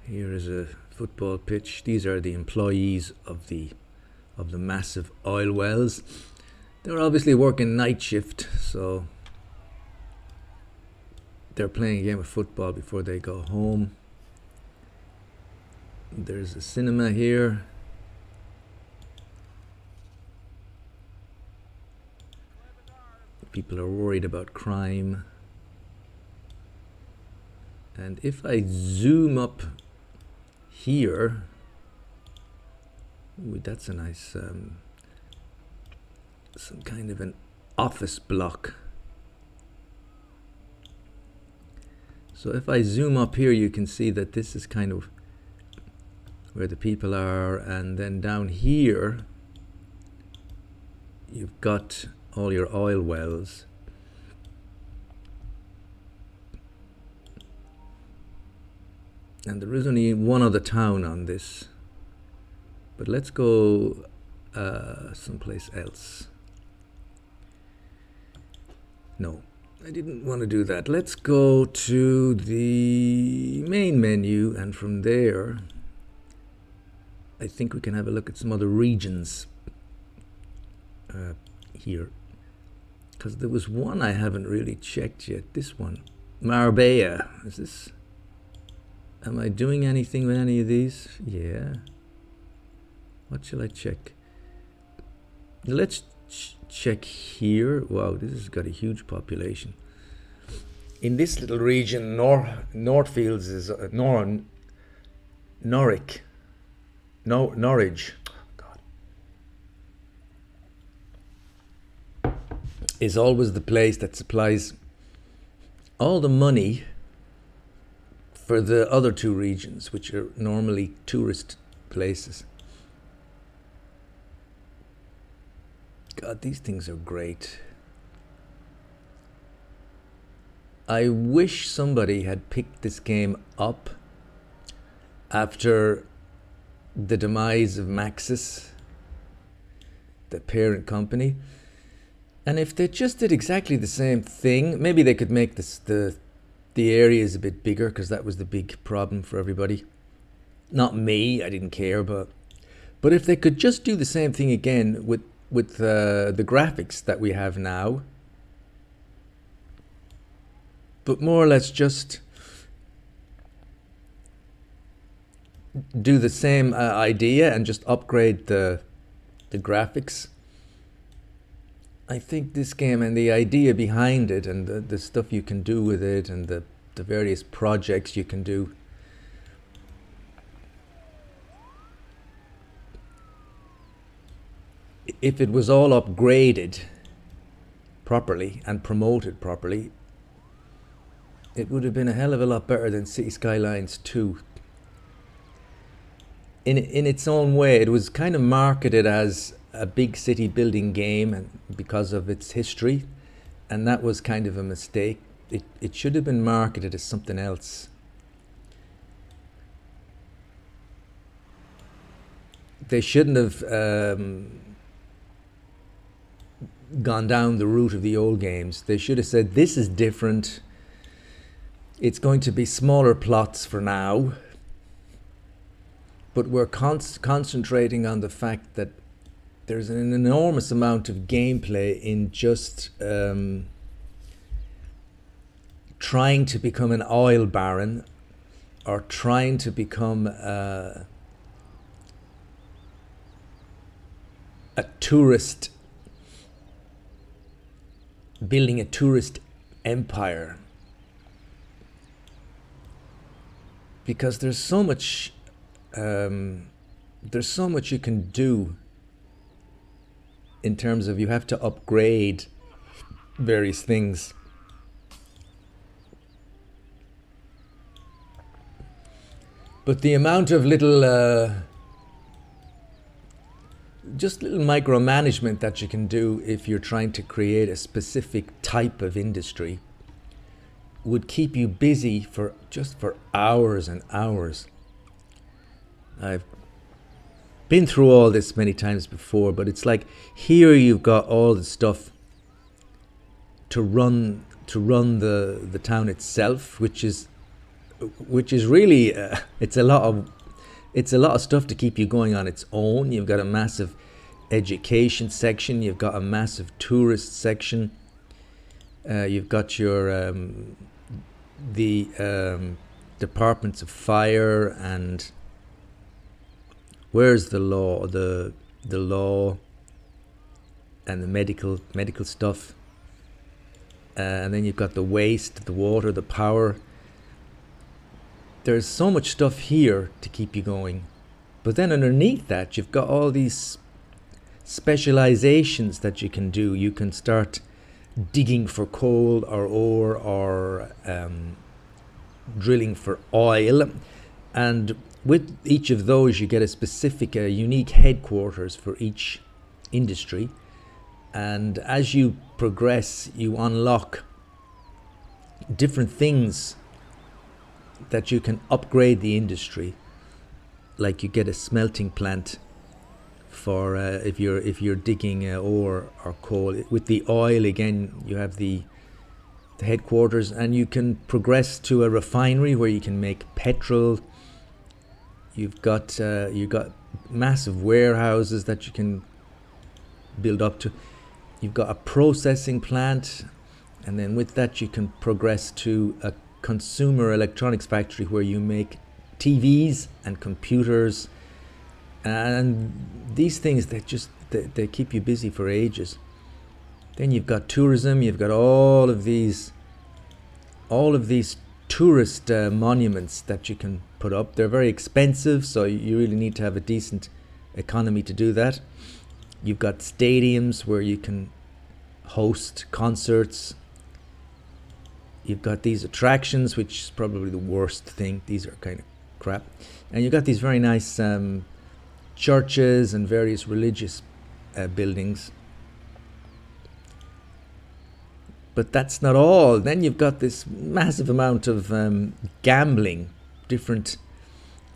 Here is a football pitch. These are the employees of the massive oil wells. They're obviously working night shift, so they're playing a game of football before they go home. There's a cinema here. People are worried about crime. And if I zoom up here, ooh, that's a nice some kind of an office block. So if I zoom up here, you can see that this is kind of where the people are, and then down here you've got all your oil wells. And there is only one other town on this, but let's go someplace else. No, I didn't want to do that. Let's go to the main menu, and from there I think we can have a look at some other regions here, because there was one I haven't really checked yet. This one, Marbella. Is this? Am I doing anything with any of these? Yeah. What shall I check? Let's check here. Wow, this has got a huge population. In this little region, Northfields is Norwich. God. Is always the place that supplies all the money for the other two regions, which are normally tourist places. God, these things are great. I wish somebody had picked this game up after the demise of Maxis, the parent company. And if they just did exactly the same thing, maybe they could make this the areas a bit bigger, because that was the big problem for everybody. Not me, I didn't care, but if they could just do the same thing again with the graphics that we have now, but more or less just do the same idea and just upgrade the graphics. I think this game and the idea behind it and the stuff you can do with it and the various projects you can do, if it was all upgraded properly and promoted properly, it would have been a hell of a lot better than City Skylines 2. In its own way, it was kind of marketed as a big city building game, and because of its history, and that was kind of a mistake. It should have been marketed as something else. They shouldn't have gone down the route of the old games. They should have said, this is different. It's going to be smaller plots for now, but we're concentrating on the fact that there's an enormous amount of gameplay in just trying to become an oil baron, or trying to become a tourist, building a tourist empire. Because there's so much you can do in terms of, you have to upgrade various things. But the amount of little just little micromanagement that you can do if you're trying to create a specific type of industry would keep you busy for hours and hours. I've been through all this many times before, but it's like here you've got all the stuff to run the town itself, which is which is really it's a lot of stuff to keep you going on its own. You've got a massive education section, you've got a massive tourist section, you've got your the departments of fire, and where's the law, the law and the medical stuff, and then you've got the waste, the water, the power. There's so much stuff here to keep you going. But then underneath that, you've got all these specializations that you can do. You can start digging for coal or ore, or drilling for oil. And with each of those, you get a specific, unique headquarters for each industry. And as you progress, you unlock different things that you can upgrade the industry. Like you get a smelting plant for if you're digging ore or coal. With the oil, again, you have the headquarters, and you can progress to a refinery where you can make petrol. You've got massive warehouses that you can build up to. You've got a processing plant, and then with that you can progress to a consumer electronics factory where you make TVs and computers, and these things they keep you busy for ages. Then you've got tourism. You've got all of these tourist monuments that you can put up. They're very expensive, so you really need to have a decent economy to do that. You've got stadiums where you can host concerts. You've got these attractions, which is probably the worst thing. These are kind of crap. And you've got these very nice churches and various religious buildings. But that's not all. Then you've got this massive amount of gambling,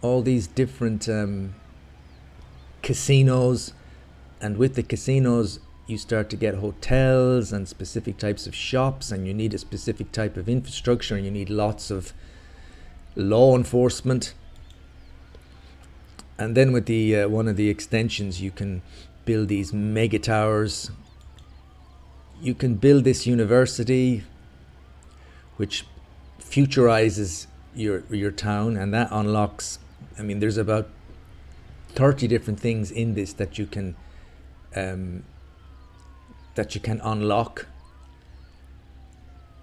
all these different casinos. And with the casinos, you start to get hotels and specific types of shops, and you need a specific type of infrastructure, and you need lots of law enforcement. And then with the one of the extensions, you can build these mega towers. You can build this university, which futurizes your town, and that unlocks. I mean, there's about 30 different things in this that you can unlock.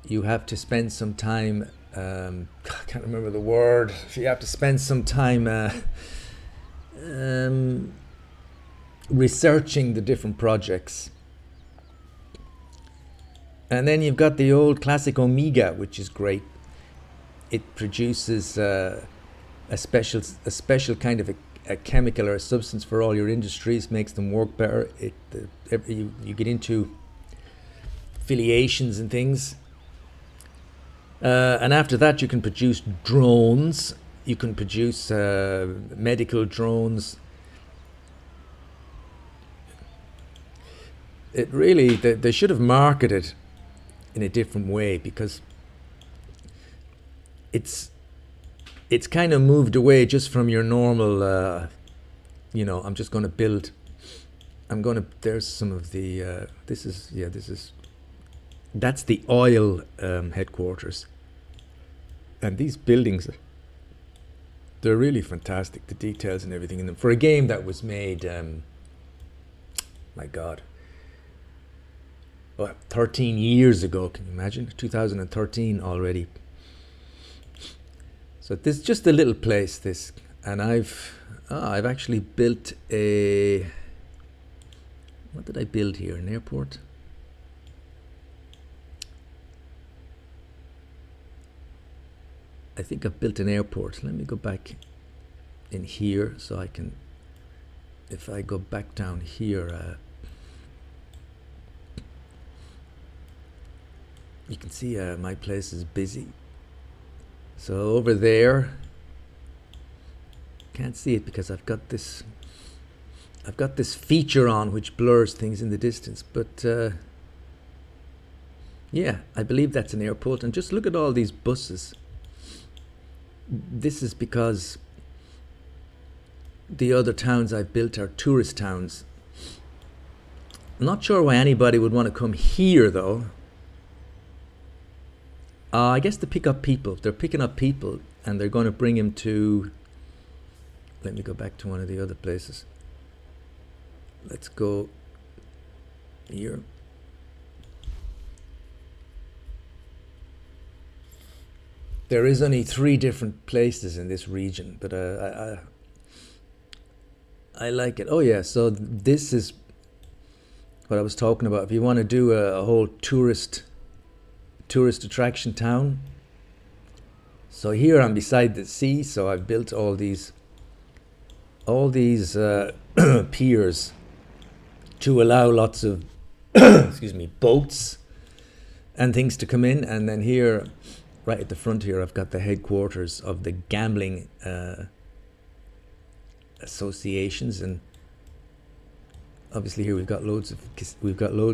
You have to spend some time. I can't remember the word. You have to spend some time researching the different projects. And then you've got the old classic Omega, which is great. It produces a special kind of a chemical or a substance for all your industries, makes them work better. You get into affiliations and things. And after that, you can produce drones. You can produce medical drones. It really, they should have marketed in a different way, because it's kind of moved away just from your normal, I'm just going to build. There's some of the, that's the oil headquarters. And these buildings, they're really fantastic, the details and everything in them. For a game that was made, my God, 13 years ago, can you imagine? 2013 already. So this is just a little place, this, and I've actually built what did I build here? An airport? I think I've built an airport. Let me go back in here so I can, if I go back down here, you can see my place is busy. So over there, can't see it because I've got this feature on which blurs things in the distance, but yeah, I believe that's an airport. And just look at all these buses. this is because the other towns I've built are tourist towns. I'm not sure why anybody would want to come here though. I guess to pick up people. They're picking up people and they're going to bring him to... Let me go back to one of the other places. Let's go here. There is only 3 different places in this region, but I like it. Oh yeah, so this is what I was talking about. If you want to do a whole tourist attraction town. So here I'm beside the sea, so I've built all these piers to allow lots of excuse me, boats and things to come in. And then here, right at the front here, I've got the headquarters of the gambling associations, and obviously here we've got loads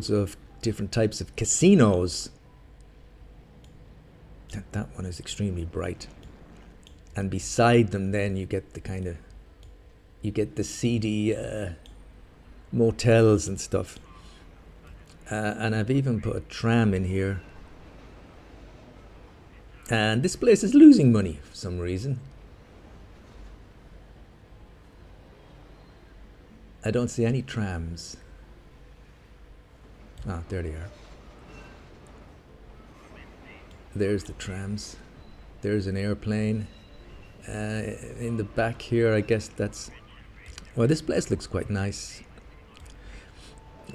of different types of casinos. That one is extremely bright, and beside them then you get the seedy motels and stuff, and I've even put a tram in here, and this place is losing money for some reason. I don't see any trams. Ah, there they are. There's the trams. There's an airplane. In the back here, I guess that's... Well, this place looks quite nice.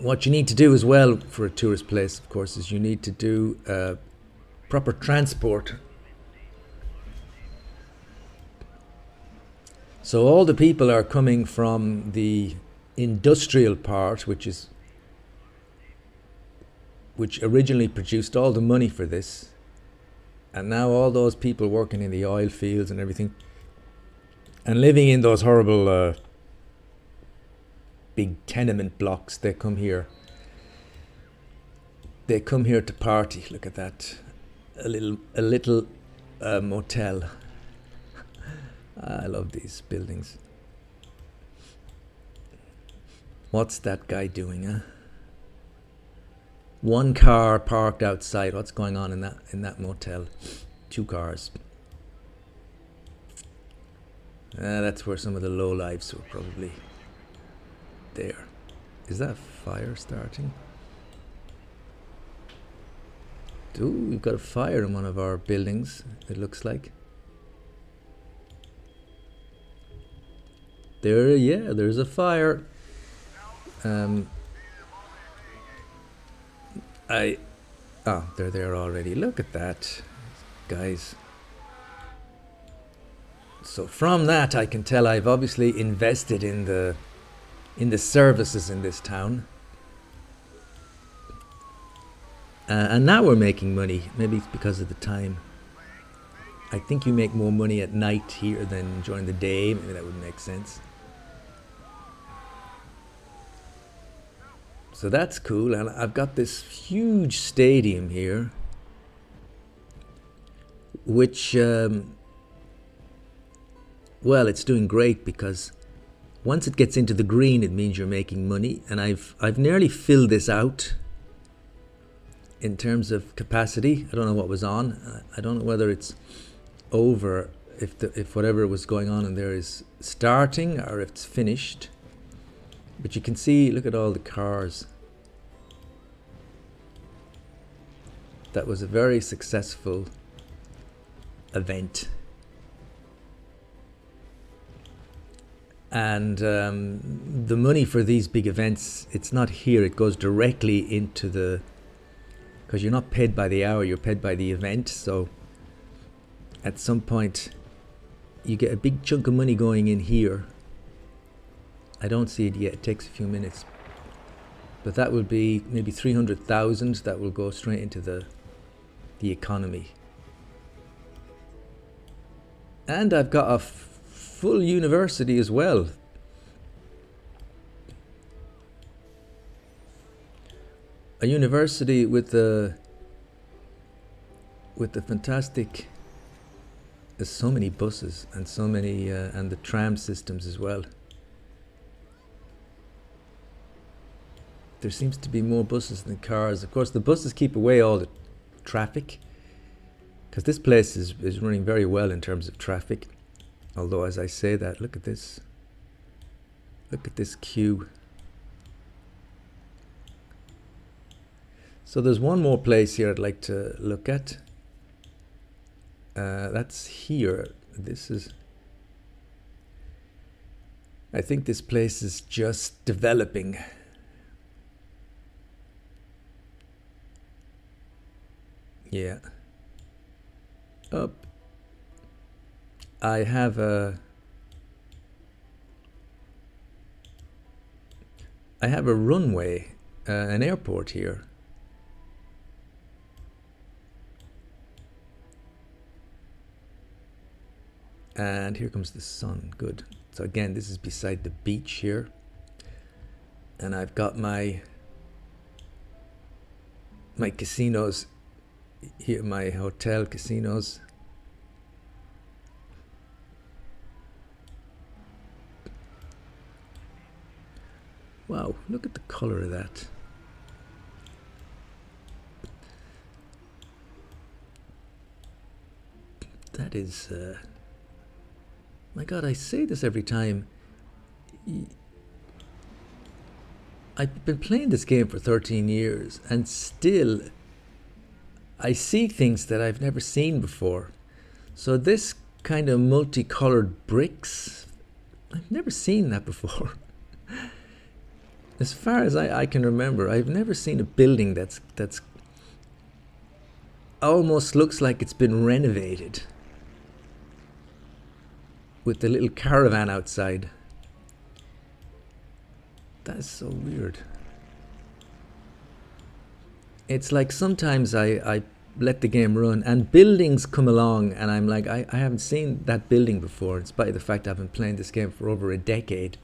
What you need to do as well for a tourist place, of course, is you need to do proper transport. So all the people are coming from the industrial part, which originally produced all the money for this. And now all those people working in the oil fields and everything, and living in those horrible big tenement blocks, they come here. They come here to party. Look at that, a little motel. I love these buildings. What's that guy doing, huh? One car parked outside. What's going on in that motel? 2 cars. That's where some of the lowlifes were probably there. Is that fire starting? Ooh, we've got a fire in one of our buildings, it looks like. There's a fire. They're there already. Look at that, guys. So from that I can tell I've obviously invested in the services in this town. And now we're making money. Maybe it's because of the time. I think you make more money at night here than during the day. Maybe that would make sense. So that's cool, and I've got this huge stadium here, which, well, it's doing great because once it gets into the green, it means you're making money, and I've nearly filled this out in terms of capacity. I don't know what was on. I don't know whether it's over, if whatever was going on in there is starting or if it's finished. But you can see, look at all the cars. That was a very successful event. And the money for these big events, it's not here, it goes directly into the... Because you're not paid by the hour, you're paid by the event. So at some point, you get a big chunk of money going in here. I don't see it yet, it takes a few minutes. But that will be maybe 300,000 that will go straight into the economy. And I've got a full university as well. A university with the fantastic There's so many buses and so many, and the tram systems as well. There seems to be more buses than cars. Of course, the buses keep away all the traffic, because this place is running very well in terms of traffic. Although, as I say that, look at this. Look at this queue. So there's one more place here I'd like to look at. That's here. This is... I think this place is just developing. Yeah. Up. I have a runway, an airport here. And here comes the sun. Good. So again, this is beside the beach here. And I've got my casinos here, my hotel casinos. Wow, look at the color of that. That is, my God, I say this every time. I've been playing this game for 13 years, and still I see things that I've never seen before. So this kind of multicolored bricks, I've never seen that before. As far as I can remember, I've never seen a building that's almost looks like it's been renovated, with the little caravan outside. That's so weird. It's like sometimes I let the game run and buildings come along and I'm like, I haven't seen that building before, in spite of the fact I've been playing this game for over a decade.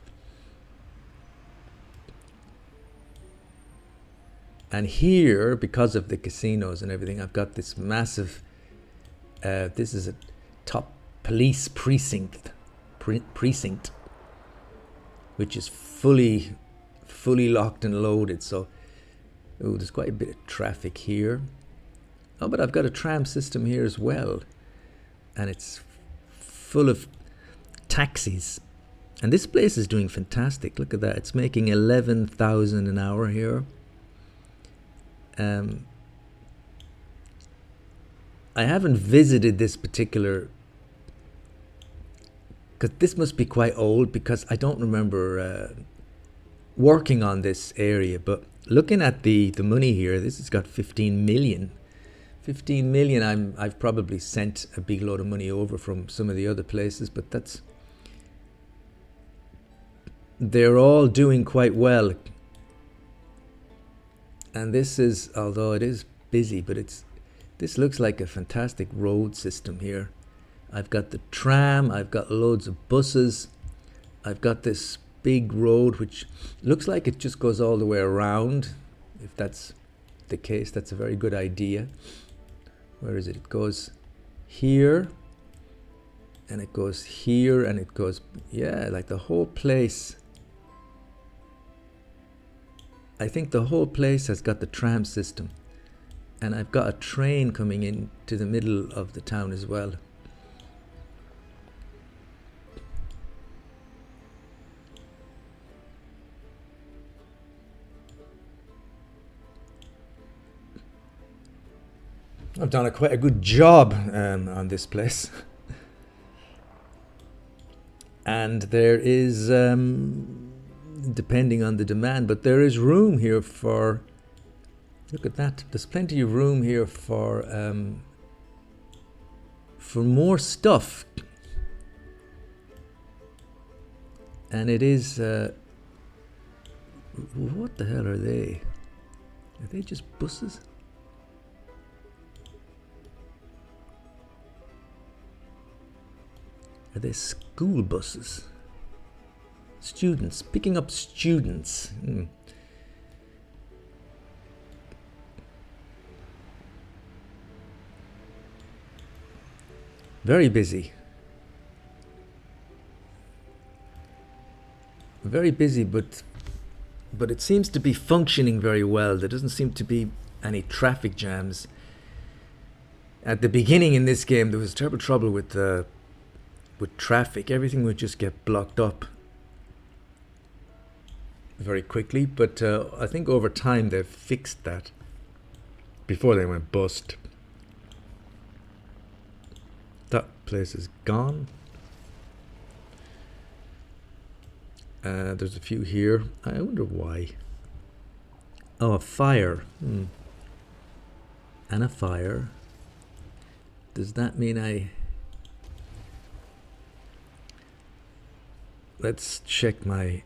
And here, because of the casinos and everything, I've got this massive, this is a top police precinct, which is fully locked and loaded. So, ooh, there's quite a bit of traffic here. Oh, but I've got a tram system here as well. And it's full of taxis. And this place is doing fantastic. Look at that. It's making 11,000 an hour here. I haven't visited this particular, because this must be quite old, because I don't remember working on this area. But looking at the money here, this has got 15 million. 15 million. I've probably sent a big load of money over from some of the other places, but they're all doing quite well. And this is, although it is busy, but this looks like a fantastic road system here. I've got the tram, I've got loads of buses, I've got this big road which looks like it just goes all the way around. If that's the case, that's a very good idea. Where is it? It goes here, and it goes here, and it goes, yeah, like the whole place. I think the whole place has got the tram system. And I've got a train coming in to the middle of the town as well. I've done quite a good job on this place. And there is, depending on the demand, but there is room here for, look at that, there's plenty of room here for more stuff. And it is, what the hell are they? Are they just buses? Are they school buses? Students, picking up students. Very busy. Very busy, but it seems to be functioning very well. There doesn't seem to be any traffic jams. At the beginning in this game, there was terrible trouble with traffic. Everything would just get blocked up very quickly, but I think over time they've fixed that before they went bust. That place is gone. There's a few here. I wonder why. Oh, a fire. And a fire. Does that mean let's check my...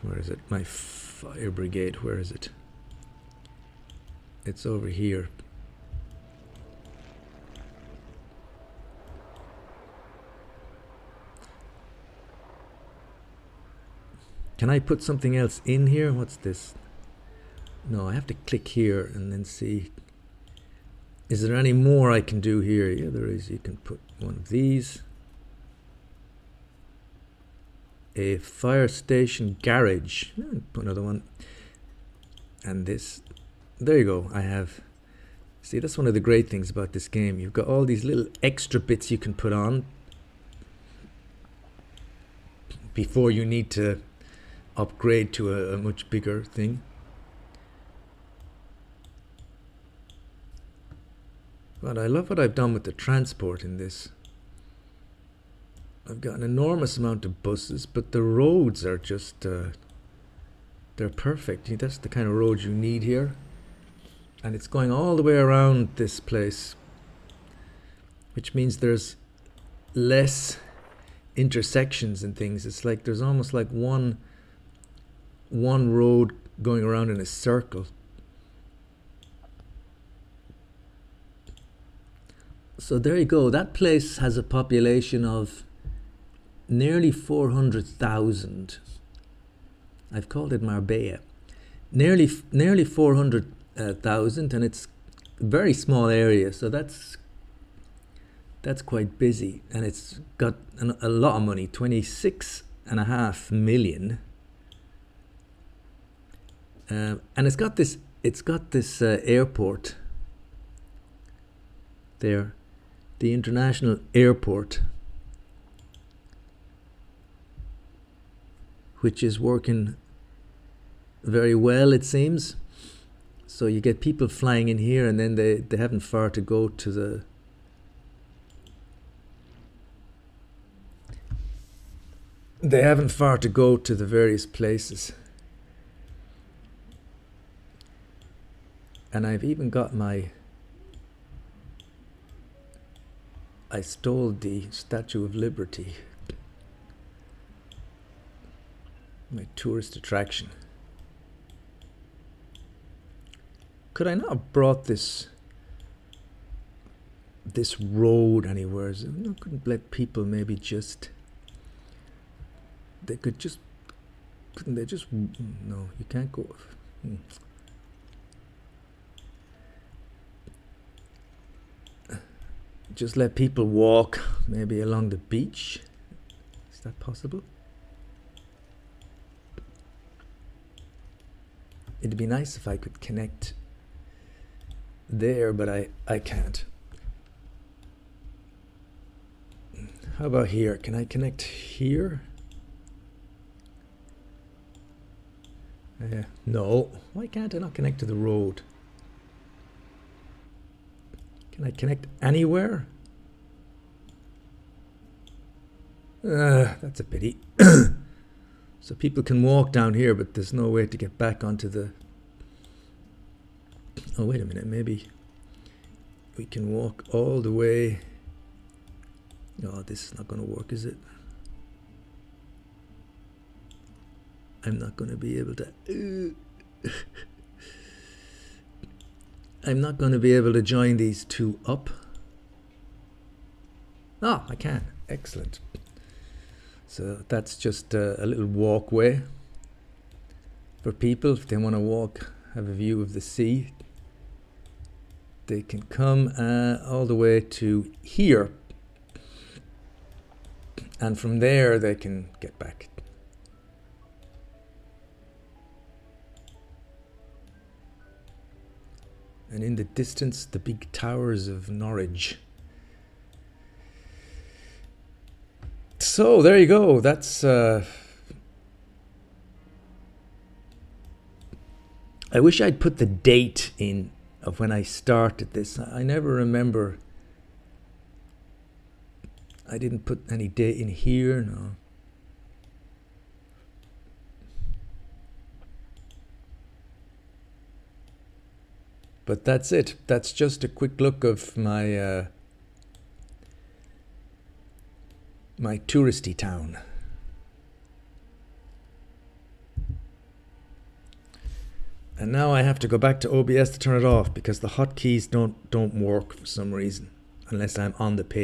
Where is it? My fire brigade. Where is it? It's over here. Can I put something else in here? What's this? No, I have to click here and then see. Is there any more I can do here? Yeah, there is. You can put one of these. A fire station garage. Put another one. And this. There you go. I have. See, that's one of the great things about this game. You've got all these little extra bits you can put on before you need to upgrade to a much bigger thing. But I love what I've done with the transport in this. I've got an enormous amount of buses, but the roads are just they're perfect. That's the kind of road you need here. And it's going all the way around this place, which means there's less intersections and things. It's like there's almost like one road going around in a circle. So there you go. That place has a population of nearly 400,000. I've called it Marbella. Nearly 400,000, and it's a very small area. So that's quite busy, and it's got a lot of money. 26.5 million. And it's got this airport there, the international airport, which is working very well, it seems. So you get people flying in here, and then they haven't far to go to the various places. And I've even got I stole the Statue of Liberty, my tourist attraction. Could I not have brought this road anywhere? I couldn't let people maybe just... They could just... Couldn't they just... No, you can't go... Just let people walk maybe along the beach. Is that possible? It'd be nice if I could connect there, but I can't. How about here? Can I connect here? No. Why can't I not connect to the road? Can I connect anywhere? That's a pity. So people can walk down here, but there's no way to get back onto the... Oh, wait a minute. Maybe we can walk all the way... Oh, this is not going to work, is it? I'm not going to be able to... I'm not going to be able to join these two up. Oh, I can. Excellent. So that's just a little walkway for people if they want to walk, have a view of the sea. they can come all the way to here, and from there they can get back. And in the distance, the big towers of Norwich. So there you go. That's I wish I'd put the date in of when I started this. I never remember. I didn't put any date in here, no. But that's it. That's just a quick look of my my touristy town. And now I have to go back to OBS to turn it off because the hotkeys don't work for some reason unless I'm on the page.